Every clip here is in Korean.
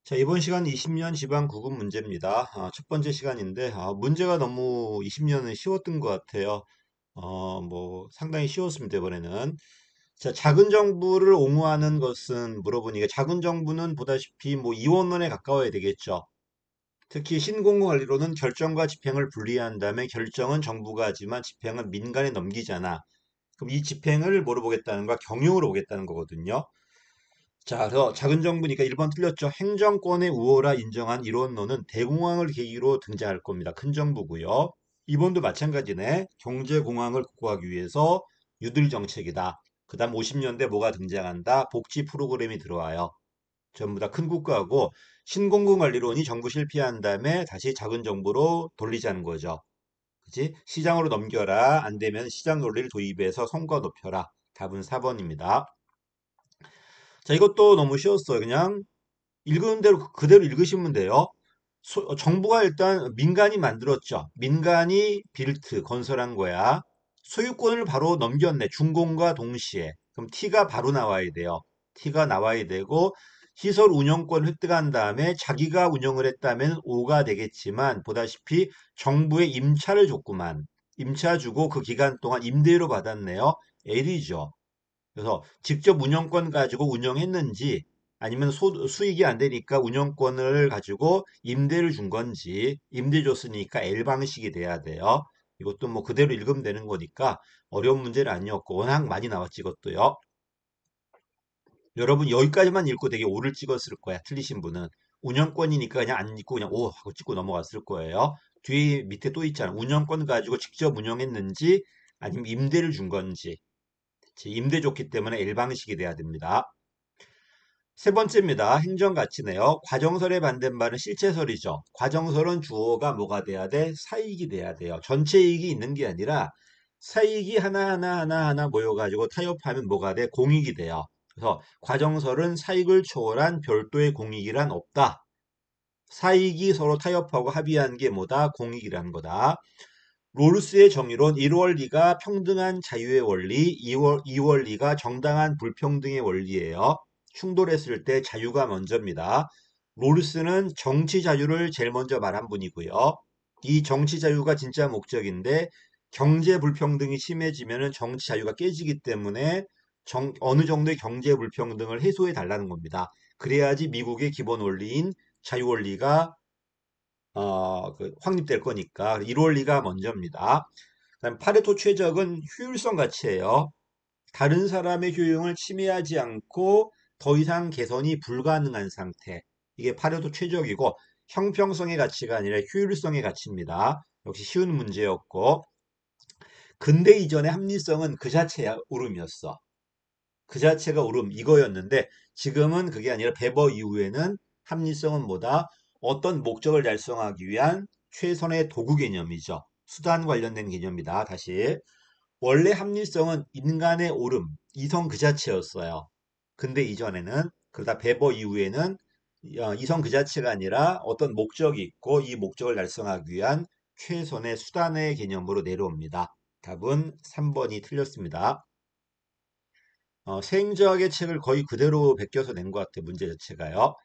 자, 이번 시간 20년 지방구급 문제입니다. 첫 번째 시간인데, 문제가 너무 20년은 쉬웠던 것 같아요. 상당히 쉬웠습니다, 이번에는. 자, 작은 정부를 옹호하는 것은 물어보니까 작은 정부는 보다시피 이원론에 가까워야 되겠죠. 특히 신공무관리로는 결정과 집행을 분리한 다음에 결정은 정부가 하지만 집행은 민간에 넘기잖아. 그럼 이 집행을 뭐로 보겠다는 거야? 경영으로 보겠다는 거거든요. 자, 그래서 작은 정부니까 1번 틀렸죠. 행정권의 우호라 인정한 이론론은 대공황을 계기로 등장할 겁니다. 큰 정부고요. 2번도 마찬가지네. 경제공황을 극복하기 위해서 유들 정책이다. 그 다음 50년대 뭐가 등장한다? 복지 프로그램이 들어와요. 전부 다 큰 국가고 신공급관리론이 정부 실패한 다음에 다시 작은 정부로 돌리자는 거죠. 그치? 시장으로 넘겨라. 안 되면 시장 논리를 도입해서 성과 높여라. 답은 4번입니다. 자, 이것도 너무 쉬웠어요. 그냥 읽은 대로 그대로 읽으시면 돼요. 정부가 일단 민간이 만들었죠. 민간이 빌트 건설한 거야. 소유권을 바로 넘겼네. 준공과 동시에. 그럼 T가 바로 나와야 돼요. T가 나와야 되고 시설 운영권 획득한 다음에 자기가 운영을 했다면 O가 되겠지만 보다시피 정부에 임차를 줬구만. 임차 주고 그 기간 동안 임대료 받았네요. L이죠. 그래서 직접 운영권 가지고 운영했는지 아니면 수익이 안 되니까 운영권을 가지고 임대를 준 건지 임대 줬으니까 L 방식이 돼야 돼요. 이것도 뭐 그대로 읽으면 되는 거니까 어려운 문제는 아니었고 워낙 많이 나왔지 이것도요. 여러분 여기까지만 읽고 되게 오를 찍었을 거야. 틀리신 분은. 운영권이니까 그냥 안 읽고 그냥 오 하고 찍고 넘어갔을 거예요. 뒤에 밑에 또 있잖아. 운영권 가지고 직접 운영했는지 아니면 임대를 준 건지. 임대 줬기 때문에 L 방식이 돼야 됩니다. 세 번째입니다. 행정가치네요. 과정설의 반대말은 실체설이죠. 과정설은 주어가 뭐가 돼야 돼? 사익이 돼야 돼요. 전체 이익이 있는 게 아니라 사익이 하나하나 모여가지고 타협하면 뭐가 돼? 공익이 돼요. 그래서 과정설은 사익을 초월한 별도의 공익이란 없다. 사익이 서로 타협하고 합의한 게 뭐다? 공익이라는 거다. 롤스의 정의론 1원리가 평등한 자유의 원리, 2원리가 정당한 불평등의 원리예요. 충돌했을 때 자유가 먼저입니다. 롤스는 정치 자유를 제일 먼저 말한 분이고요. 이 정치 자유가 진짜 목적인데 경제 불평등이 심해지면 정치 자유가 깨지기 때문에 어느 정도의 경제 불평등을 해소해 달라는 겁니다. 그래야지 미국의 기본 원리인 자유 원리가 확립될 거니까 1원리가 먼저입니다. 그다음 파레토 최적은 효율성 가치예요. 다른 사람의 효용을 침해하지 않고 더 이상 개선이 불가능한 상태. 이게 파레토 최적이고 형평성의 가치가 아니라 효율성의 가치입니다. 역시 쉬운 문제였고 근대 이전의 합리성은 그 자체야 울음이었어. 그 자체가 울음 이거였는데 지금은 그게 아니라 베버 이후에는 합리성은 뭐다? 어떤 목적을 달성하기 위한 최선의 도구 개념이죠. 수단 관련된 개념이다. 다시 원래 합리성은 인간의 옳음, 이성 그 자체였어요. 근데 이전에는 그러다 베버 이후에는 이성 그 자체가 아니라 어떤 목적이 있고 이 목적을 달성하기 위한 최선의 수단의 개념으로 내려옵니다. 답은 3번이 틀렸습니다. 세행정학의 책을 거의 그대로 베껴서 낸 것 같아요. 문제 자체가요.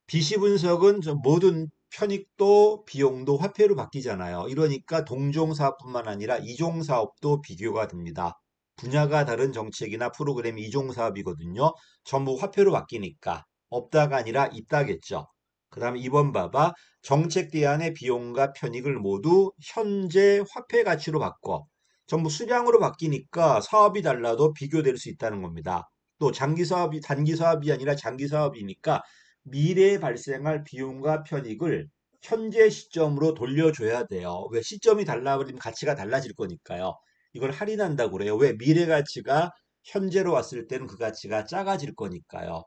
비시 분석은 모든 편익도 비용도 화폐로 바뀌잖아요. 이러니까 동종사업뿐만 아니라 이종사업도 비교가 됩니다. 분야가 다른 정책이나 프로그램이 이종사업이거든요. 전부 화폐로 바뀌니까 없다가 아니라 있다겠죠. 그 다음에 2번 봐봐. 정책 대안의 비용과 편익을 모두 현재 화폐 가치로 바꿔. 전부 수량으로 바뀌니까 사업이 달라도 비교될 수 있다는 겁니다. 또 장기 사업이 단기 사업이 아니라 장기 사업이니까 미래에 발생할 비용과 편익을 현재 시점으로 돌려줘야 돼요. 왜 시점이 달라버리면 가치가 달라질 거니까요. 이걸 할인한다고 그래요. 왜 미래 가치가 현재로 왔을 때는 그 가치가 작아질 거니까요.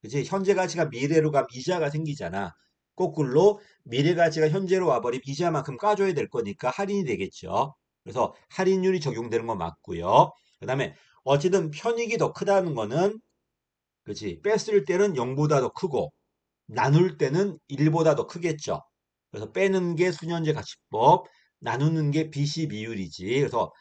그치? 현재 가치가 미래로 가면 이자가 생기잖아. 거꾸로 미래 가치가 현재로 와버리면 이자만큼 까줘야 될 거니까 할인이 되겠죠. 그래서 할인율이 적용되는 거 맞고요. 그 다음에 어쨌든 편익이 더 크다는 거는 그치? 뺐을 때는 0보다 더 크고 나눌 때는 1보다 더 크겠죠. 그래서 빼는 게 수년제 가치법, 나누는 게 비시 비율이지. 그래서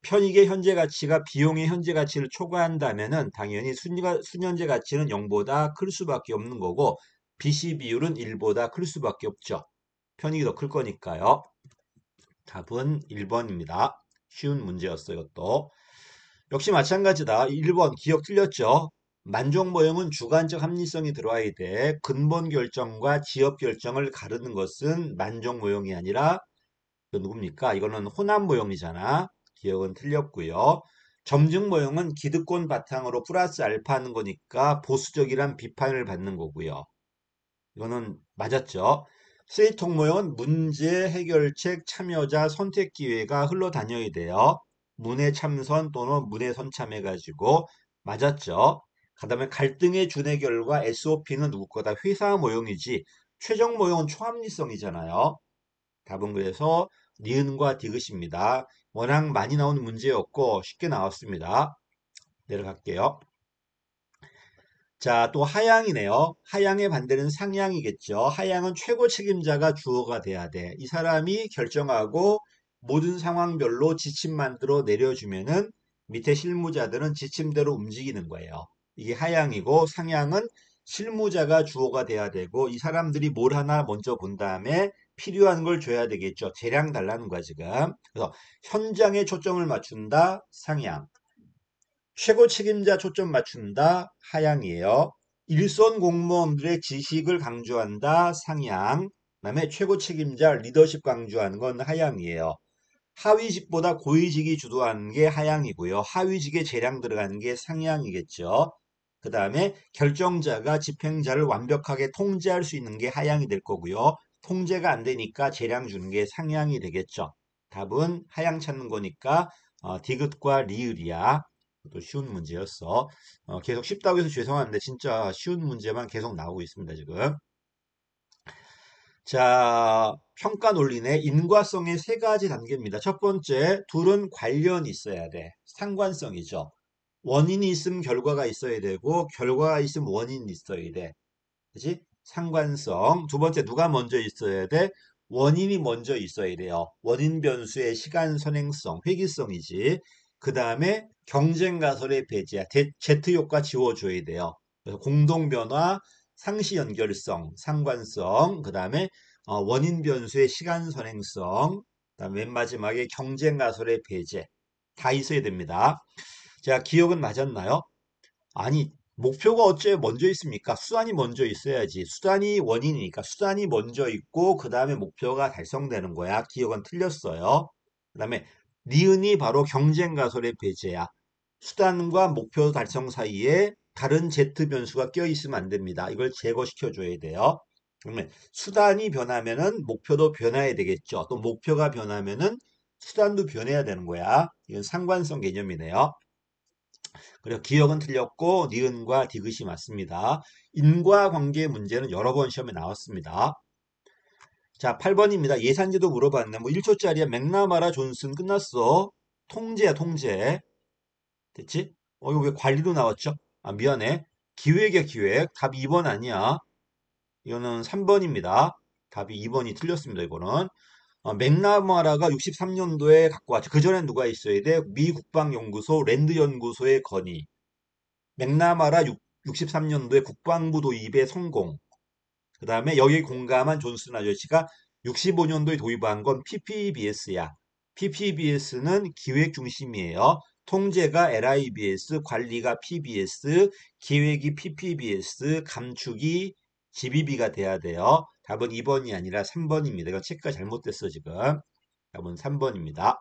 편익의 현재 가치가 비용의 현재 가치를 초과한다면은 당연히 수년제 가치는 0보다 클 수밖에 없는 거고 BC 비율은 1보다 클 수밖에 없죠. 편익이 더 클 거니까요. 답은 1번입니다. 쉬운 문제였어요, 이것도. 역시 마찬가지다. 1번 기억 틀렸죠? 만족 모형은 주관적 합리성이 들어와야 돼. 근본 결정과 지역 결정을 가르는 것은 만족 모형이 아니라 그 누굽니까? 이거는 호남 모형이잖아. 기억은 틀렸고요. 점증 모형은 기득권 바탕으로 플러스 알파 하는 거니까 보수적이란 비판을 받는 거고요. 이거는 맞았죠. 쓰리통 모형은 문제, 해결책, 참여자, 선택 기회가 흘러다녀야 돼요. 문해 참선 또는 문해 선참해가지고 맞았죠. 그 다음에 갈등의 준해결과 SOP는 누구 거다? 회사 모형이지. 최종 모형은 초합리성이잖아요. 답은 그래서 니은과 디귿입니다. 워낙 많이 나오는 문제였고 쉽게 나왔습니다. 내려갈게요. 자, 또 하향이네요. 하향의 반대는 상향이겠죠. 하향은 최고 책임자가 주어가 돼야 돼. 이 사람이 결정하고 모든 상황별로 지침 만들어 내려주면은 밑에 실무자들은 지침대로 움직이는 거예요. 이게 하향이고 상향은 실무자가 주어가 돼야 되고 이 사람들이 뭘 하나 먼저 본 다음에 필요한 걸 줘야 되겠죠. 재량 달라는 거야, 지금. 그래서 현장에 초점을 맞춘다, 상향. 최고 책임자 초점 맞춘다 하향이에요. 일선 공무원들의 지식을 강조한다 상향. 그다음에 최고 책임자 리더십 강조하는 건 하향이에요. 하위직보다 고위직이 주도하는 게 하향이고요. 하위직에 재량 들어가는 게 상향이겠죠. 그 다음에 결정자가 집행자를 완벽하게 통제할 수 있는 게 하향이 될 거고요. 통제가 안 되니까 재량 주는 게 상향이 되겠죠. 답은 하향 찾는 거니까 디귿과 리을이야. 또 쉬운 문제였어. 계속 쉽다고 해서 죄송한데 진짜 쉬운 문제만 계속 나오고 있습니다, 지금. 자, 평가 논리네. 인과성의 세 가지 단계입니다. 첫 번째, 둘은 관련이 있어야 돼. 상관성이죠. 원인이 있으면 결과가 있어야 되고, 결과가 있으면 원인이 있어야 돼. 그치? 상관성. 두 번째, 누가 먼저 있어야 돼? 원인이 먼저 있어야 돼요. 원인 변수의 시간 선행성, 회귀성이지. 그 다음에 경쟁 가설의 배제야. Z 효과 지워줘야 돼요. 그래서 공동 변화, 상시 연결성, 상관성, 그 다음에 원인 변수의 시간 선행성, 그다음에 맨 마지막에 경쟁 가설의 배제 다 있어야 됩니다. 자, 기억은 맞았나요? 아니, 목표가 어째 먼저 있습니까? 수단이 먼저 있어야지. 수단이 원인이니까 수단이 먼저 있고 그 다음에 목표가 달성되는 거야. 기억은 틀렸어요. 그 다음에 니은이 바로 경쟁 가설의 배제야. 수단과 목표 달성 사이에 다른 Z 변수가 껴 있으면 안 됩니다. 이걸 제거시켜 줘야 돼요. 그러면 수단이 변하면은 목표도 변해야 되겠죠. 또 목표가 변하면은 수단도 변해야 되는 거야. 이건 상관성 개념이네요. 그리고 기억은 틀렸고 니은과 디귿이 맞습니다. 인과관계 문제는 여러 번 시험에 나왔습니다. 자, 8번입니다. 예산제도 물어봤네. 뭐 1초짜리야. 맥나마라 존슨 끝났어. 통제야, 통제. 됐지? 이거 왜 관리로 나왔죠? 아, 미안해. 기획이야, 기획. 답 2번 아니야. 이거는 3번입니다. 답이 2번이 틀렸습니다, 이거는. 맥나마라가 63년도에 갖고 왔죠. 그전엔 누가 있어야 돼? 미 국방연구소, 랜드 연구소의 건의. 맥나마라 63년도에 국방부 도입에 성공. 그 다음에 여기 공감한 존슨 아저씨가 65년도에 도입한 건 PPBS야. PPBS는 기획 중심이에요. 통제가 LIBS, 관리가 PBS, 기획이 PPBS, 감축이 GBB가 돼야 돼요. 답은 2번이 아니라 3번입니다. 이거 체크가 잘못됐어, 지금. 답은 3번입니다.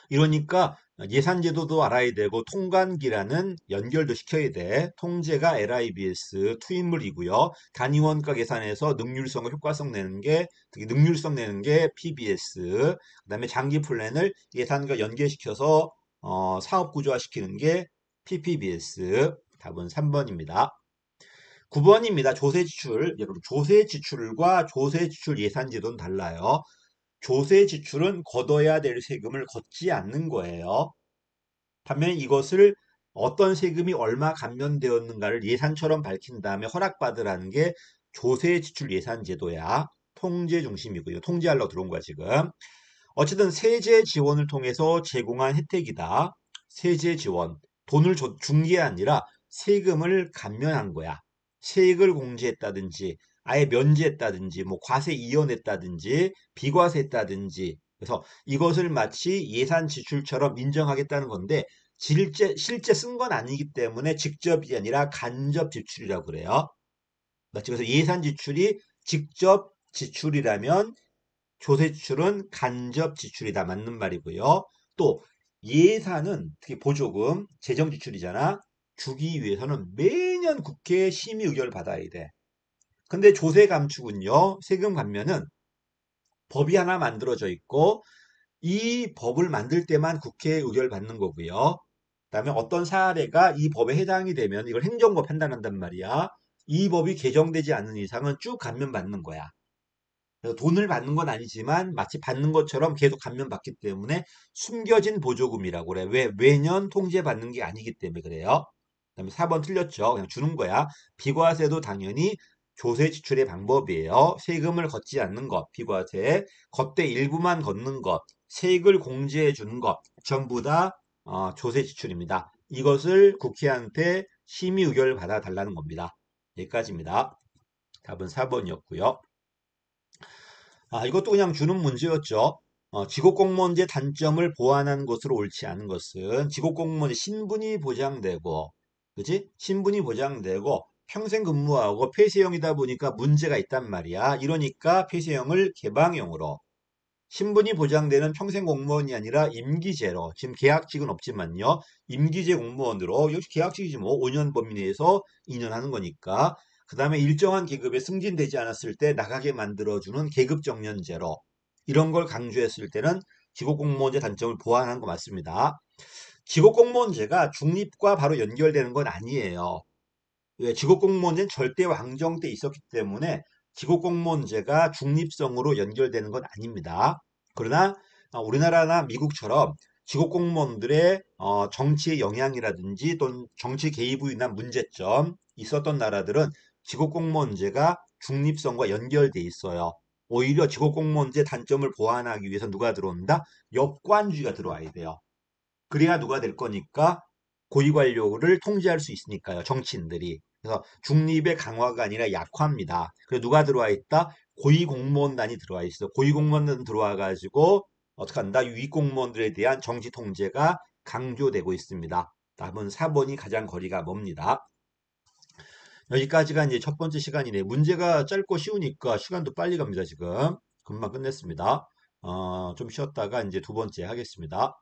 이러니까 예산제도도 알아야 되고 통관기라는 연결도 시켜야 돼. 통제가 LIBS 투입물이고요. 단위원가 계산에서 능률성과 효과성 내는 게 특히 능률성 내는 게 PBS. 그다음에 장기 플랜을 예산과 연계시켜서 사업 구조화시키는 게 PPBS. 답은 3번입니다. 9번입니다. 조세 지출. 조세 지출과 조세 지출 예산제도는 달라요. 조세 지출은 걷어야 될 세금을 걷지 않는 거예요. 반면 이것을 어떤 세금이 얼마 감면되었는가를 예산처럼 밝힌 다음에 허락받으라는 게 조세 지출 예산 제도야. 통제 중심이고요. 통제하려고 들어온 거야, 지금. 어쨌든 세제 지원을 통해서 제공한 혜택이다. 세제 지원. 돈을 준 게 아니라 세금을 감면한 거야. 세액을 공제했다든지 아예 면제했다든지 뭐 과세 이연했다든지 비과세했다든지 그래서 이것을 마치 예산 지출처럼 인정하겠다는 건데 실제 쓴 건 아니기 때문에 직접이 아니라 간접 지출이라고 그래요. 맞죠? 그래서 예산 지출이 직접 지출이라면 조세 지출은 간접 지출이다. 맞는 말이고요. 또 예산은 특히 보조금, 재정 지출이잖아. 주기 위해서는 매년 국회 심의 의결을 받아야 돼. 근데 조세 감축은요. 세금 감면은 법이 하나 만들어져 있고 이 법을 만들 때만 국회 의결 받는 거고요. 그다음에 어떤 사례가 이 법에 해당이 되면 이걸 행정부 판단한단 말이야. 이 법이 개정되지 않는 이상은 쭉 감면받는 거야. 그래서 돈을 받는 건 아니지만 마치 받는 것처럼 계속 감면받기 때문에 숨겨진 보조금이라고 그래. 왜? 매년 통제받는 게 아니기 때문에 그래요. 그다음에 4번 틀렸죠. 그냥 주는 거야. 비과세도 당연히 조세 지출의 방법이에요. 세금을 걷지 않는 것, 비과세, 걷되 일부만 걷는 것, 세액을 공제해 주는 것, 전부 다 조세 지출입니다. 이것을 국회한테 심의 의결을 받아 달라는 겁니다. 여기까지입니다. 답은 4번이었고요. 이것도 그냥 주는 문제였죠. 직업공무원제 단점을 보완한 것으로 옳지 않은 것은 직업공무원의 신분이 보장되고, 그지? 신분이 보장되고 평생 근무하고 폐쇄형이다 보니까 문제가 있단 말이야. 이러니까 폐쇄형을 개방형으로 신분이 보장되는 평생 공무원이 아니라 임기제로 지금 계약직은 없지만요. 임기제 공무원으로 역시 계약직이지 뭐 5년 범위 내에서 2년 하는 거니까 그 다음에 일정한 계급에 승진되지 않았을 때 나가게 만들어주는 계급정년제로 이런 걸 강조했을 때는 직업공무원제 단점을 보완한 거 맞습니다. 직업공무원제가 중립과 바로 연결되는 건 아니에요. 왜? 직업공무원제는 절대 왕정 때 있었기 때문에 직업공무원제가 중립성으로 연결되는 건 아닙니다. 그러나 우리나라나 미국처럼 직업공무원들의 정치의 영향이라든지 또는 정치 개입으로 인한 문제점 있었던 나라들은 직업공무원제가 중립성과 연결돼 있어요. 오히려 직업공무원제 단점을 보완하기 위해서 누가 들어온다? 역관주의가 들어와야 돼요. 그래야 누가 될 거니까 고위관료를 통제할 수 있으니까요. 정치인들이. 그래서 중립의 강화가 아니라 약화입니다. 그래서 누가 들어와 있다? 고위공무원단이 들어와 있어. 고위공무원단 들어와 가지고 어떻게 한다? 위공무원들에 대한 정치 통제가 강조되고 있습니다. 답은 4번이 가장 거리가 멉니다. 여기까지가 이제 첫 번째 시간이네. 문제가 짧고 쉬우니까 시간도 빨리 갑니다, 지금. 금방 끝냈습니다. 좀 쉬었다가 이제 두 번째 하겠습니다.